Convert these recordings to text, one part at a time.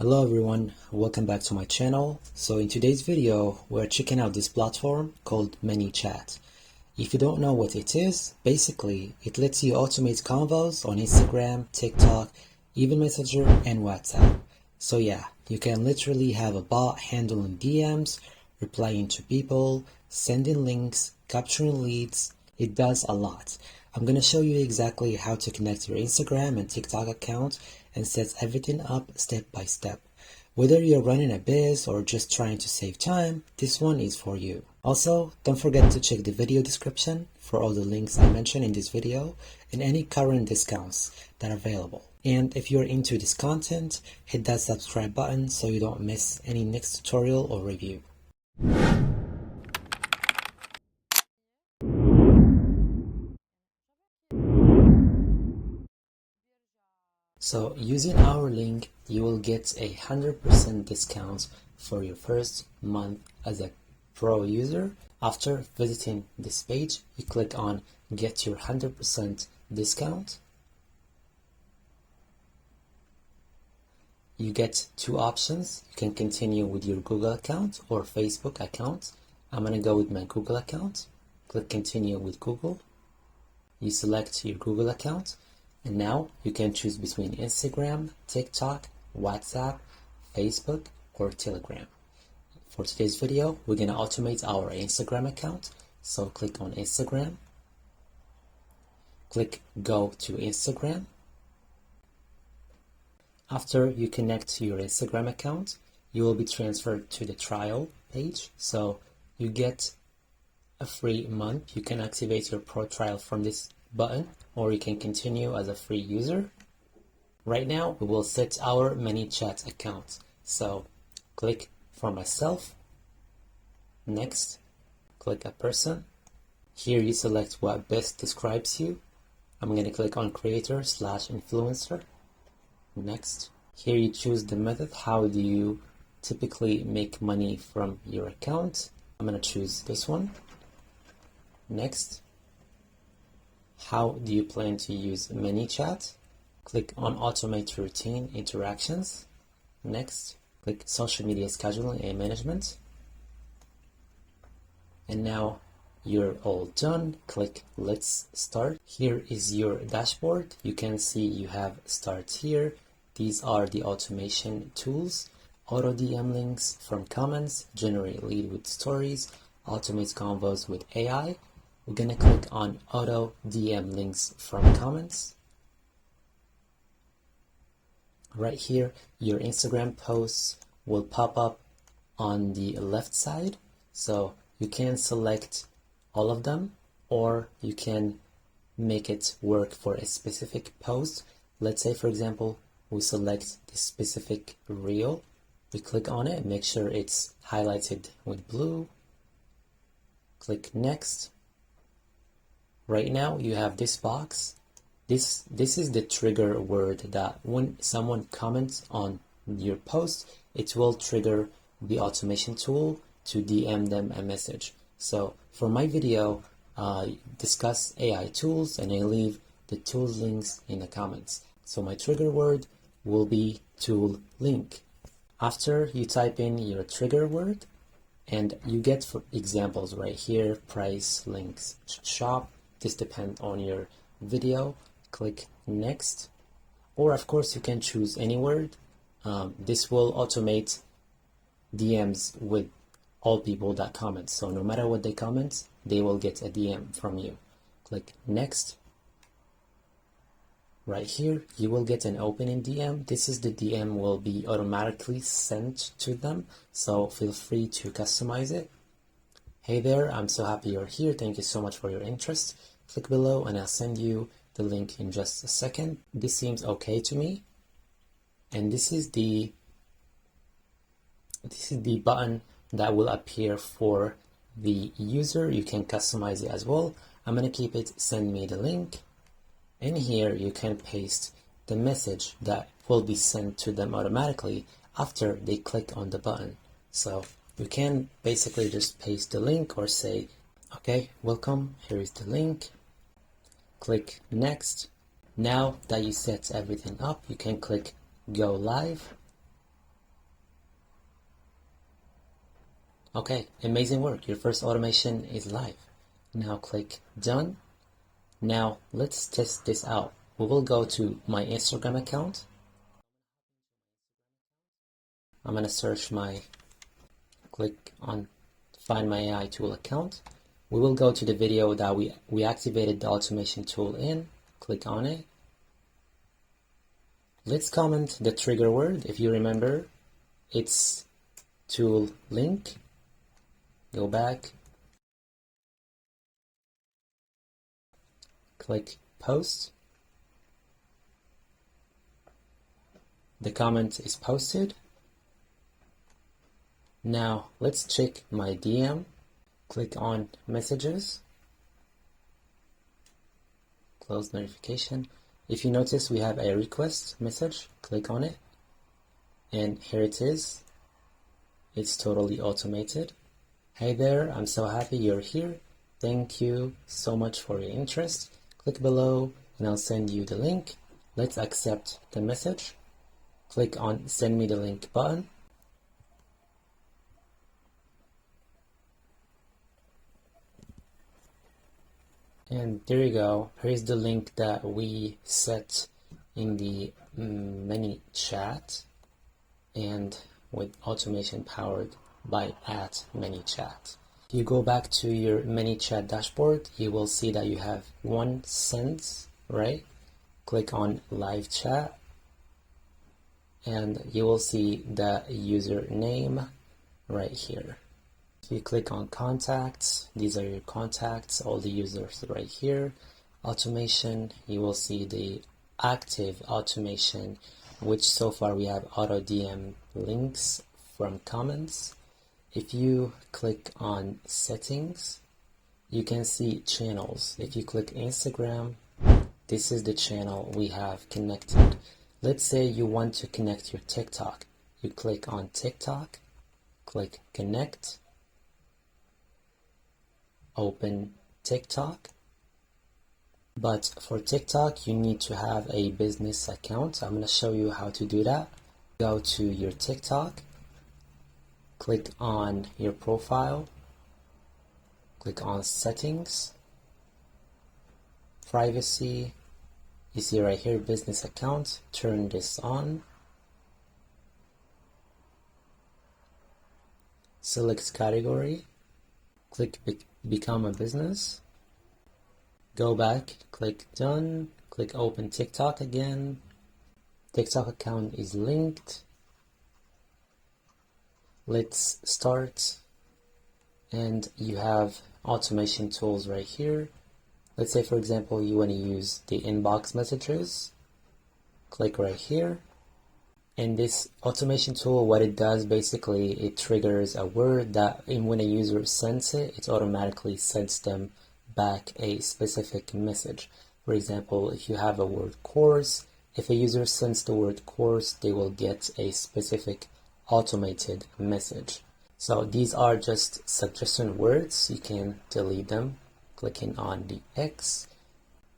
Hello everyone, welcome back to my channel. So in today's video, we're checking out this platform called Manychat. If you don't know what it is, basically it lets you automate convos on Instagram, TikTok, even Messenger and WhatsApp. So yeah, you can literally have a bot handling DMs, replying to people, sending links, capturing leads. It does a lot. I'm going to show you exactly how to connect your Instagram and TikTok account and set everything up step by step. Whether you're running a biz or just trying to save time, this one is for you. Also, don't forget to check the video description for all the links I mentioned in this video and any current discounts that are available. And if you're into this content, hit that subscribe button so you don't miss any next tutorial or review. So using our link, you will get a 100% discount for your first month as a pro user. After visiting this page, you click on get your 100% discount. You get two options. You can continue with your Google account or Facebook account. I'm going to go with my Google account. Click continue with Google. You select your Google account. And now you can choose between Instagram, TikTok, WhatsApp, Facebook, or Telegram. For today's video, we're going to automate our Instagram account. So click on Instagram. Click go to Instagram. After you connect to your Instagram account, you will be transferred to the trial page. So you get a free month. You can activate your pro trial from this button, or you can continue as a free user. Right now, we will set our Manychat account. So click for myself. Next, click a person. Here you select what best describes you. I'm going to click on creator/influencer. Next, here you choose the method. How do you typically make money from your account? I'm going to choose this one. Next, how do you plan to use Manychat? Click on automate routine interactions. Next, click social media scheduling and management. And now you're all done. Click let's start. Here is your dashboard. You can see you have start here. These are the automation tools. Auto DM links from comments, generate lead with stories, automate convos with AI. We're going to click on auto DM links from comments. Right here, your Instagram posts will pop up on the left side. So you can select all of them, or you can make it work for a specific post. Let's say, for example, we select this specific reel. We click on it, make sure it's highlighted with blue. Click next. Right now you have this box. This is the trigger word that when someone comments on your post, it will trigger the automation tool to DM them a message. So for my video, discuss AI tools, and I leave the tools links in the comments. So my trigger word will be tool link. After you type in your trigger word, and you get for examples right here, price, links, shop. This depends on your video. Click next, or of course you can choose any word. This will automate DMs with all people that comment. So no matter what they comment, they will get a DM from you. Click next. Right here, you will get an opening DM. This is the DM will be automatically sent to them. So feel free to customize it. Hey there, I'm so happy you're here. Thank you so much for your interest. Click below and I'll send you the link in just a second. This seems okay to me. And this is the button that will appear for the user. You can customize it as well. I'm going to keep it send me the link. And here you can paste the message that will be sent to them automatically after they click on the button. So you can basically just paste the link or say, okay, welcome, here is the link. Click next. Now that you set everything up, you can click go live. Okay, amazing work. Your first automation is live. Now click done. Now let's test this out. We will go to my Instagram account. I'm gonna click on Find My AI Tool account. We will go to the video that we activated the automation tool in. Click on it. Let's comment the trigger word. If you remember, it's tool link. Go back. Click post. The comment is posted. Now let's check my DM. Click on messages. Close notification. If you notice, we have a request message. Click on it. And here it is. It's totally automated. Hey there, I'm so happy you're here. Thank you so much for your interest. Click below and I'll send you the link. Let's accept the message. Click on send me the link button. And there you go. Here's the link that we set in the Manychat and with automation powered by @Manychat. If you go back to your Manychat dashboard, you will see that you have one sent, right? Click on live chat and you will see the username right here. If you click on contacts, these are your contacts, all the users right here. Automation, you will see the active automation, which so far we have auto DM links from comments. If you click on settings, you can see channels. If you click Instagram, this is the channel we have connected. Let's say you want to connect your TikTok. You click on TikTok, click connect, open TikTok. But for TikTok, you need to have a business account. I'm going to show you how to do that. Go to your TikTok, click on your profile, click on settings, privacy. You see right here, business account, turn this on. Select category, click become a business. Go back, click done, click open TikTok again. TikTok account is linked. Let's start. And you have automation tools right here. Let's say, for example, you want to use the inbox messages. Click right here. And this automation tool, what it does basically, it triggers a word that when a user sends it, it automatically sends them back a specific message. For example, if you have a word course, if a user sends the word course, they will get a specific automated message. So these are just suggestion words. You can delete them. Clicking on the X,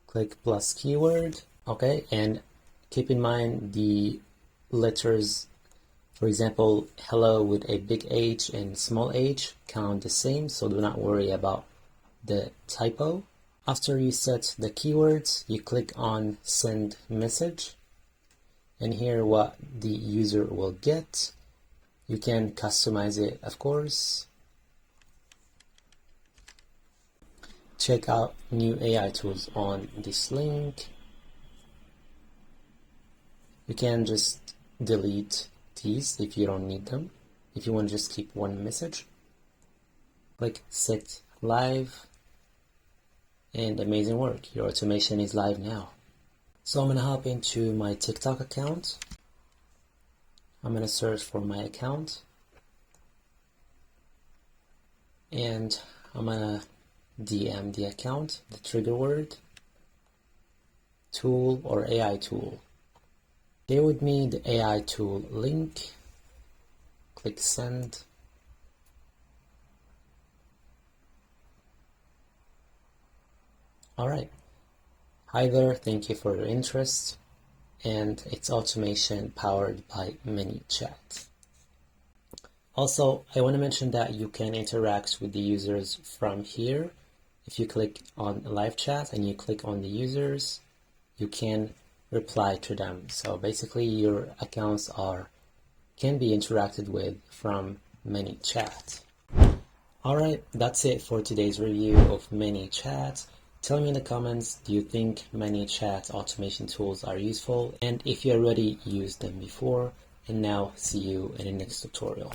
click plus keyword, okay, and keep in mind the letters, for example, hello with a big H and small h count the same, so do not worry about the typo. After you set the keywords, you click on send message, and here what the user will get. You can customize it, of course. Check out new AI tools on this link. You can just delete these if you don't need them. If you want to just keep one message, click set live, and amazing work. Your automation is live now. So I'm going to hop into my TikTok account. I'm going to search for my account, and I'm going to DM the account, the trigger word, tool or AI tool. Share with me the AI tool link. Click send. All right. Hi there. Thank you for your interest. And it's automation powered by Manychat. Also, I want to mention that you can interact with the users from here. If you click on live chat and you click on the users, you can reply to them. So basically your accounts can be interacted with from Manychat. Alright, that's it for today's review of Manychat. Tell me in the comments, do you think Manychat automation tools are useful? And if you already used them before, and now see you in the next tutorial.